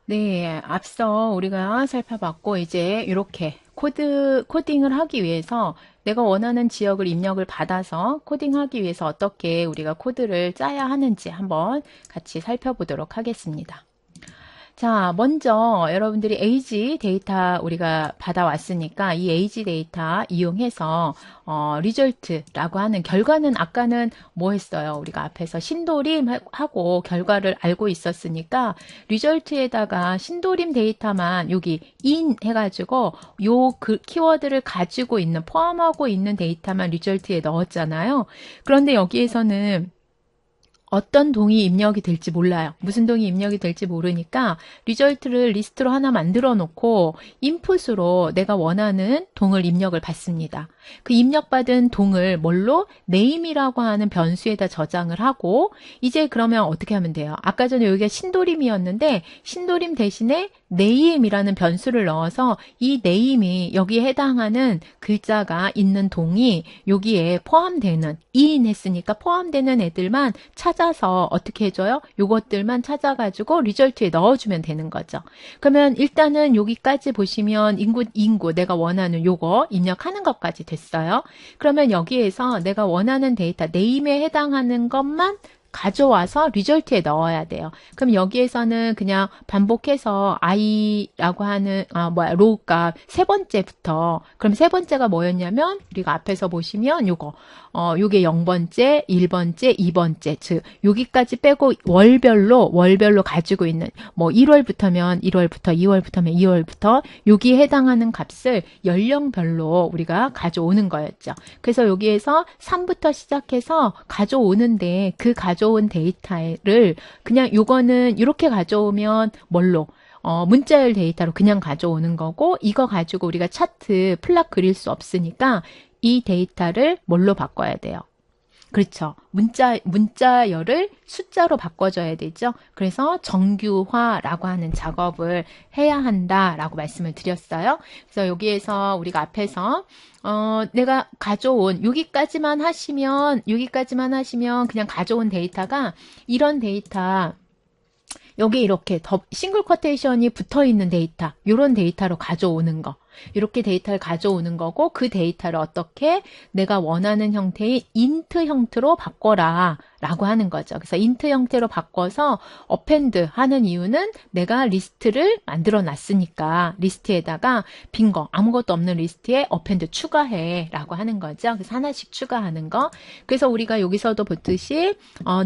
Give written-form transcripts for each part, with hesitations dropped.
네, 앞서 우리가 살펴봤고, 이제 이렇게 코딩을 하기 위해서 내가 원하는 지역을 입력을 받아서 코딩하기 위해서 어떻게 우리가 코드를 짜야 하는지 한번 같이 살펴보도록 하겠습니다. 자, 먼저 여러분들이 에이지 데이터 우리가 받아왔으니까 이 에이지 데이터 이용해서 리절트라고 하는 결과는 아까는 뭐 했어요? 우리가 앞에서 신도림하고 결과를 알고 있었으니까 리절트에다가 신도림 데이터만 여기 in 해가지고 요 그 키워드를 가지고 있는 포함하고 있는 데이터만 리절트에 넣었잖아요. 그런데 여기에서는 어떤 동이 입력이 될지 몰라요. 무슨 동이 입력이 될지 모르니까 리절트를 리스트로 하나 만들어 놓고 인풋으로 내가 원하는 동을 입력을 받습니다. 그 입력받은 동을 뭘로? name이라고 하는 변수에다 저장을 하고 이제 그러면 어떻게 하면 돼요? 아까 전에 여기가 신도림이었는데 신도림 대신에 name이라는 변수를 넣어서 이 name이 여기에 해당하는 글자가 있는 동이 여기에 포함되는 in 했으니까 포함되는 애들만 찾아서 어떻게 해줘요? 요것들만 찾아가지고 리절트에 넣어주면 되는 거죠. 그러면 일단은 여기까지 보시면 인구 내가 원하는 요거 입력하는 것까지 됐어요. 그러면 여기에서 내가 원하는 데이터 name에 해당하는 것만 가져와서 리절트에 넣어야 돼요. 그럼 여기에서는 그냥 반복해서 i라고 하는 로우 값 세 번째부터 그럼 세 번째가 뭐였냐면 우리가 앞에서 보시면 요게 0번째, 1번째, 2번째 즉 여기까지 빼고 월별로 가지고 있는 뭐 1월부터면 1월부터 2월부터면 2월부터 여기에 해당하는 값을 연령별로 우리가 가져오는 거였죠. 그래서 여기에서 3부터 시작해서 가져오는데 그 가져온 데이터를 그냥 요거는 이렇게 가져오면 뭘로? 문자열 데이터로 그냥 가져오는 거고 이거 가지고 우리가 차트 플랫 그릴 수 없으니까 이 데이터를 뭘로 바꿔야 돼요? 그렇죠. 문자열을 숫자로 바꿔줘야 되죠. 그래서 정규화라고 하는 작업을 해야 한다라고 말씀을 드렸어요. 그래서 여기에서 우리가 앞에서 내가 가져온 여기까지만 하시면 그냥 가져온 데이터가 이런 데이터 여기 이렇게 싱글 쿼테이션이 붙어 있는 데이터, 이런 데이터로 가져오는 거. 이렇게 데이터를 가져오는 거고 그 데이터를 어떻게 내가 원하는 형태의 인트 형태로 바꿔라 라고 하는 거죠. 그래서 인트 형태로 바꿔서 어펜드 하는 이유는 내가 리스트를 만들어 놨으니까 리스트에다가 빈 거 아무것도 없는 리스트에 어펜드 추가해 라고 하는 거죠. 그래서 하나씩 추가하는 거. 그래서 우리가 여기서도 보듯이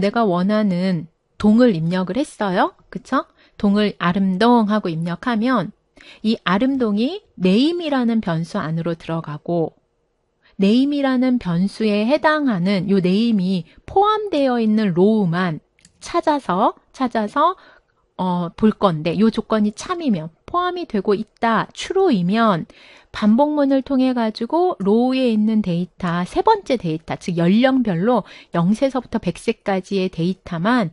내가 원하는 동을 입력을 했어요. 그쵸? 동을 아름동 하고 입력하면 이 아름동이 name이라는 변수 안으로 들어가고 name이라는 변수에 해당하는 요 name이 포함되어 있는 로우만 찾아서 볼 건데 요 조건이 참이면 포함이 되고 있다. true이면 반복문을 통해 가지고 로우에 있는 데이터 세 번째 데이터 즉 연령별로 0세서부터 100세까지의 데이터만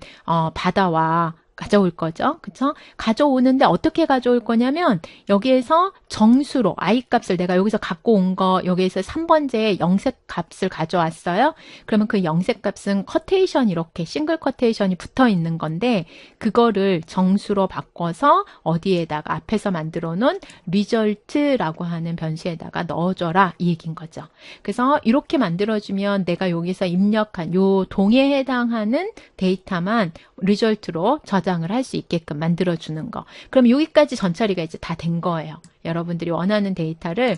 받아와 가져올 거죠. 그쵸? 가져오는데 어떻게 가져올 거냐면 여기에서 정수로 i 값을 내가 여기서 갖고 온 거 여기에서 3번째 영색 값을 가져왔어요. 그러면 그 영색 값은 커테이션 이렇게 싱글 커테이션이 붙어 있는 건데 그거를 정수로 바꿔서 어디에다가 앞에서 만들어 놓은 result라고 하는 변수에다가 넣어줘라 이 얘기인 거죠. 그래서 이렇게 만들어주면 내가 여기서 입력한 요 동에 해당하는 데이터만 리절트로 저장을 할 수 있게끔 만들어주는 거. 그럼 여기까지 전처리가 이제 다 된 거예요. 여러분들이 원하는 데이터를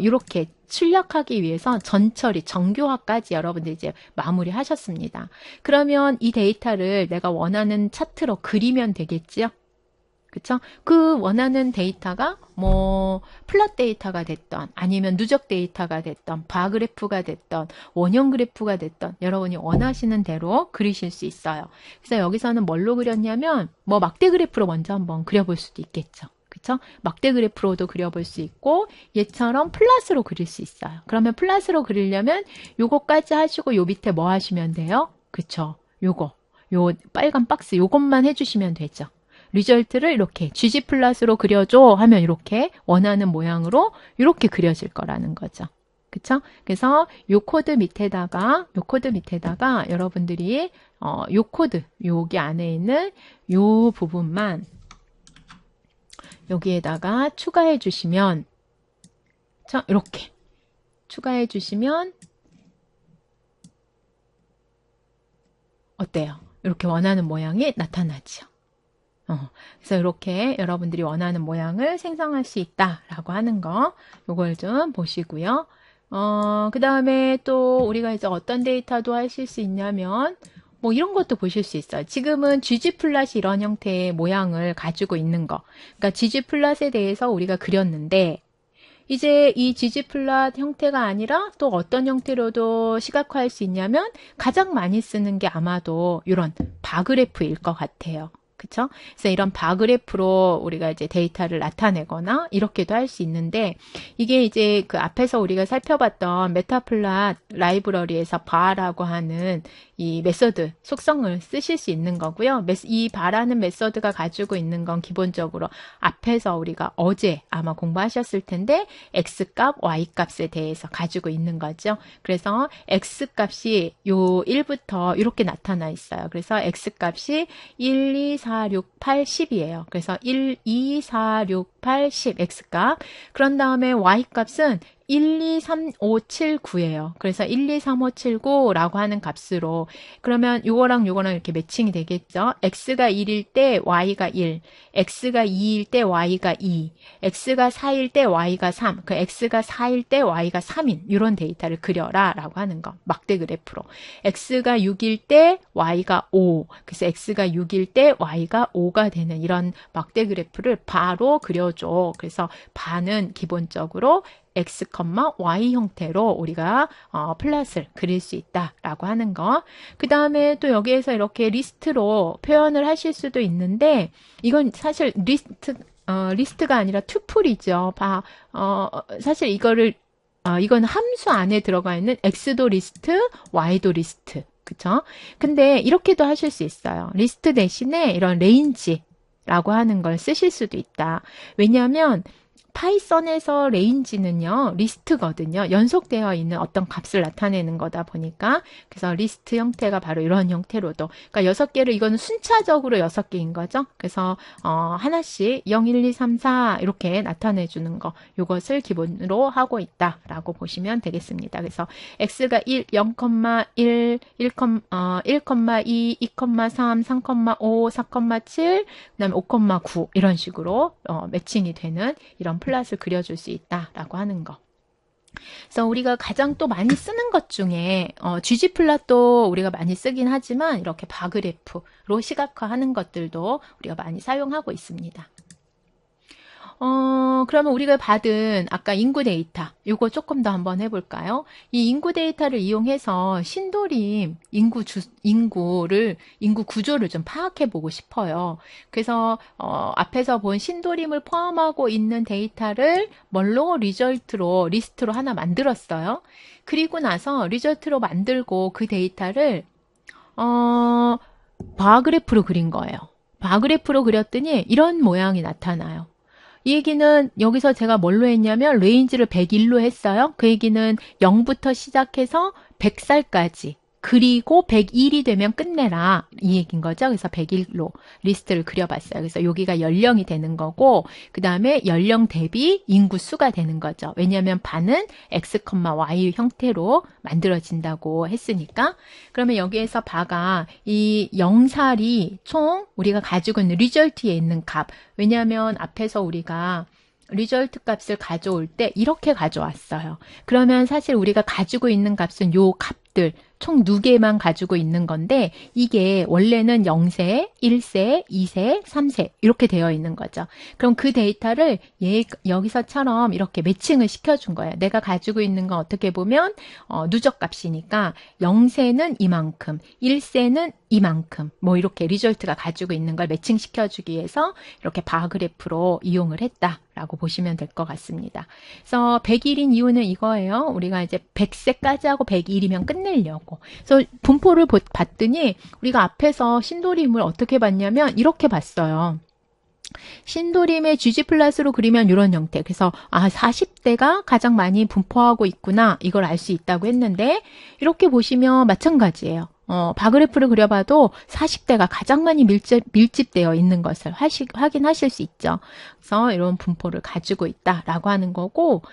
이렇게 출력하기 위해서 전처리, 정교화까지 여러분들이 이제 마무리하셨습니다. 그러면 이 데이터를 내가 원하는 차트로 그리면 되겠지요? 그쵸? 그 원하는 데이터가 뭐 플랫 데이터가 됐던 아니면 누적 데이터가 됐던 바그래프가 됐던 원형 그래프가 됐던 여러분이 원하시는 대로 그리실 수 있어요. 그래서 여기서는 뭘로 그렸냐면 뭐 막대 그래프로 먼저 한번 그려볼 수도 있겠죠. 그쵸? 막대 그래프로도 그려볼 수 있고 얘처럼 플랫으로 그릴 수 있어요. 그러면 플랫으로 그리려면 요거까지 하시고 요 밑에 뭐 하시면 돼요? 그쵸? 요 빨간 박스 요것만 해주시면 되죠. 리절트를 이렇게 GG 플랫으로 그려줘 하면 이렇게 원하는 모양으로 이렇게 그려질 거라는 거죠. 그쵸? 그래서 요 코드 밑에다가 여러분들이 요 코드 여기 안에 있는 요 부분만 여기에다가 추가해 주시면, 자, 이렇게 추가해 주시면 어때요? 이렇게 원하는 모양이 나타나죠. 그래서 이렇게 여러분들이 원하는 모양을 생성할 수 있다라고 하는 거, 요걸 좀 보시고요. 그 다음에 또 우리가 이제 어떤 데이터도 하실 수 있냐면, 뭐 이런 것도 보실 수 있어요. 지금은 ggplot이 이런 형태의 모양을 가지고 있는 거. 그러니까 ggplot에 대해서 우리가 그렸는데, 이제 이 ggplot 형태가 아니라 또 어떤 형태로도 시각화할 수 있냐면, 가장 많이 쓰는 게 아마도 이런 바그래프일 것 같아요. 그쵸? 그래서 이런 바그래프로 우리가 이제 데이터를 나타내거나 이렇게도 할 수 있는데, 이게 이제 그 앞에서 우리가 살펴봤던 메타플롯 라이브러리에서 바라고 하는 이 메서드 속성을 쓰실 수 있는 거고요. 이 바라는 메서드가 가지고 있는 건 기본적으로 앞에서 우리가 어제 아마 공부하셨을 텐데 x값, y값에 대해서 가지고 있는 거죠. 그래서 x값이 요 1부터 이렇게 나타나 있어요. 그래서 x값이 1, 2, 4, 6, 8, 10이에요. 그래서 1, 2, 4, 6, 8, 10 x값. 그런 다음에 y값은 1, 2, 3, 5, 7, 9예요. 그래서 1, 2, 3, 5, 7, 9라고 하는 값으로, 그러면 요거랑 요거랑 이렇게 매칭이 되겠죠. x가 1일 때 y가 1, x가 2일 때 y가 2, x가 4일 때 y가 3, 그 x가 4일 때 y가 3인 이런 데이터를 그려라 라고 하는 거. 막대 그래프로. x가 6일 때 y가 5, 그래서 x가 6일 때 y가 5가 되는 이런 막대 그래프를 바로 그려줘. 그래서 바는 기본적으로 x, y 형태로 우리가 플롯을 그릴 수 있다라고 하는 거. 그 다음에 또 여기에서 이렇게 리스트로 표현을 하실 수도 있는데, 이건 사실 리스트가 아니라 튜플이죠. 사실 이건 함수 안에 들어가 있는 x도 리스트, y도 리스트. 그쵸? 근데 이렇게도 하실 수 있어요. 리스트 대신에 이런 레인지라고 하는 걸 쓰실 수도 있다. 왜냐하면 파이썬에서 레인지는요, 리스트거든요. 연속되어 있는 어떤 값을 나타내는 거다 보니까. 그래서 리스트 형태가 바로 이런 형태로도. 그러니까 6개를, 이거는 순차적으로 6개인 거죠. 그래서, 하나씩 0, 1, 2, 3, 4 이렇게 나타내 주는 거. 요것을 기본으로 하고 있다라고 보시면 되겠습니다. 그래서 x가 1, 0,1, 1,2, 2,3, 3,5, 4,7, 그 다음에 5,9 이런 식으로 매칭이 되는 이런 플롯을 그려줄 수 있다라고 하는 거. 그래서 우리가 가장 또 많이 쓰는 것 중에 ggplot도 우리가 많이 쓰긴 하지만 이렇게 바그래프로 시각화하는 것들도 우리가 많이 사용하고 있습니다. 그러면 우리가 받은 아까 인구 데이터, 요거 조금 더 한번 해볼까요? 이 인구 데이터를 이용해서 신도림 인구 구조를 좀 파악해 보고 싶어요. 그래서, 앞에서 본 신도림을 포함하고 있는 데이터를 뭘로? 리스트로 하나 만들었어요. 그리고 나서 리저트로 만들고 그 데이터를, 바그래프로 그린 거예요. 바그래프로 그렸더니 이런 모양이 나타나요. 이 얘기는 여기서 제가 뭘로 했냐면 레인지를 101로 했어요. 그 얘기는 0부터 시작해서 100살까지. 그리고 101이 되면 끝내라. 이 얘기인 거죠. 그래서 101로 리스트를 그려봤어요. 그래서 여기가 연령이 되는 거고, 그 다음에 연령 대비 인구 수가 되는 거죠. 왜냐하면 반은 x, y 형태로 만들어진다고 했으니까. 그러면 여기에서 바가 이 0살이 총 우리가 가지고 있는 리절트에 있는 값. 왜냐하면 앞에서 우리가 리절트 값을 가져올 때 이렇게 가져왔어요. 그러면 사실 우리가 가지고 있는 값은 요 값들 총 2개만 가지고 있는 건데, 이게 원래는 0세, 1세, 2세, 3세 이렇게 되어 있는 거죠. 그럼 그 데이터를 여기서처럼 이렇게 매칭을 시켜준 거예요. 내가 가지고 있는 건 어떻게 보면 누적 값이니까 0세는 이만큼, 1세는 이만큼, 뭐 이렇게 리절트가 가지고 있는 걸 매칭시켜주기 위해서 이렇게 바그래프로 이용을 했다라고 보시면 될 것 같습니다. 그래서 100일인 이유는 이거예요. 우리가 이제 100세까지 하고 100일이면 끝내려고. 그래서 분포를 봤더니 우리가 앞에서 신도림을 어떻게 봤냐면 이렇게 봤어요. 신도림의 gg플ot으로 그리면 이런 형태. 그래서 40대가 가장 많이 분포하고 있구나. 이걸 알 수 있다고 했는데, 이렇게 보시면 마찬가지예요. 바그래프를 그려봐도 40대가 가장 많이 밀집되어 있는 것을 확인하실 수 있죠. 그래서 이런 분포를 가지고 있다라고 하는 거고,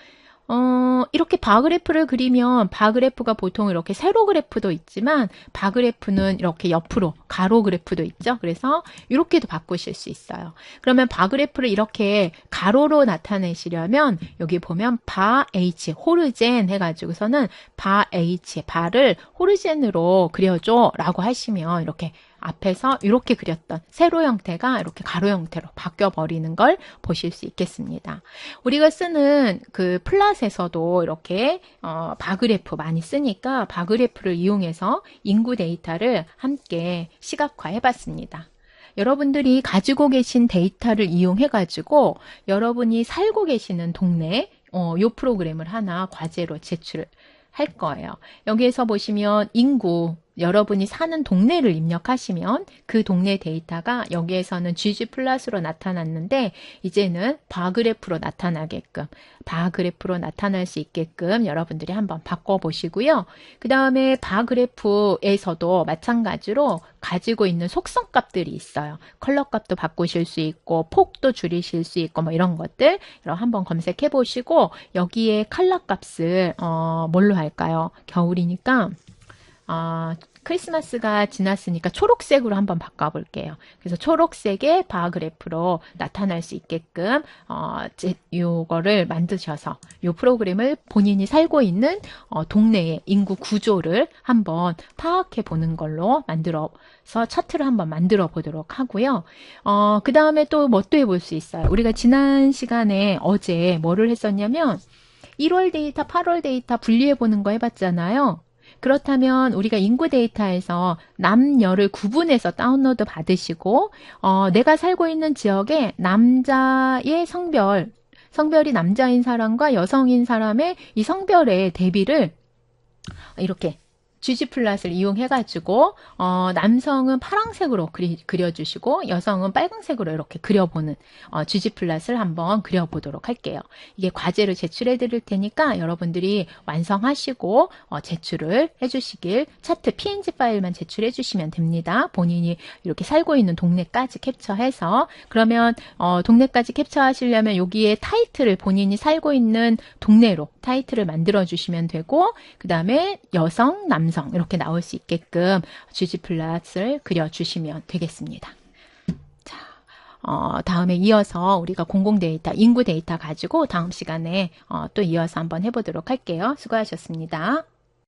이렇게 바그래프를 그리면 바그래프가 보통 이렇게 세로 그래프도 있지만 바그래프는 이렇게 옆으로 가로 그래프도 있죠. 그래서 이렇게도 바꾸실 수 있어요. 그러면 바그래프를 이렇게 가로로 나타내시려면 여기 보면 바 H, 호르젠 해가지고서는 바 H, 바를 호르젠으로 그려줘 라고 하시면 이렇게 앞에서 이렇게 그렸던 세로 형태가 이렇게 가로 형태로 바뀌어 버리는 걸 보실 수 있겠습니다. 우리가 쓰는 그 플랫에서도 이렇게 바그래프 많이 쓰니까 바그래프를 이용해서 인구 데이터를 함께 시각화해 봤습니다. 여러분들이 가지고 계신 데이터를 이용해 가지고 여러분이 살고 계시는 동네 요 프로그램을 하나 과제로 제출을 할 거예요. 여기에서 보시면 인구, 여러분이 사는 동네를 입력하시면 그 동네 데이터가 여기에서는 GG 플러스로 나타났는데 이제는 바그래프로 나타나게끔, 바그래프로 나타날 수 있게끔 여러분들이 한번 바꿔보시고요. 그 다음에 바그래프에서도 마찬가지로 가지고 있는 속성 값들이 있어요. 컬러 값도 바꾸실 수 있고 폭도 줄이실 수 있고 뭐 이런 것들 한번 검색해 보시고 여기에 컬러 값을 뭘로 할까요? 겨울이니까 크리스마스가 지났으니까 초록색으로 한번 바꿔볼게요. 그래서 초록색의 바그래프로 나타날 수 있게끔 요거를 만드셔서 요 프로그램을 본인이 살고 있는 동네의 인구 구조를 한번 파악해 보는 걸로 만들어서 차트를 한번 만들어 보도록 하고요. 그 다음에 또 뭐 또 해볼 수 있어요. 우리가 지난 시간에 어제 뭐를 했었냐면 1월 데이터, 8월 데이터 분리해 보는 거 해봤잖아요. 그렇다면 우리가 인구 데이터에서 남녀를 구분해서 다운로드 받으시고 내가 살고 있는 지역에 남자의 성별이 남자인 사람과 여성인 사람의 이 성별의 대비를 이렇게 GG 플랫을 이용해가지고 남성은 파란색으로 그려주시고 여성은 빨간색으로 이렇게 그려보는 GG 플랫을 한번 그려보도록 할게요. 이게 과제를 제출해 드릴 테니까 여러분들이 완성하시고 제출을 해주시길, 차트 PNG 파일만 제출해 주시면 됩니다. 본인이 이렇게 살고 있는 동네까지 캡처해서, 그러면 동네까지 capture하시려면 여기에 타이틀을 본인이 살고 있는 동네로 타이틀을 만들어 주시면 되고, 그 다음에 여성, 남성 이렇게 나올 수 있게끔 GG 플랫을 그려주시면 되겠습니다. 자, 다음에 이어서 우리가 공공 데이터, 인구 데이터 가지고 다음 시간에 또 이어서 한번 해보도록 할게요. 수고하셨습니다.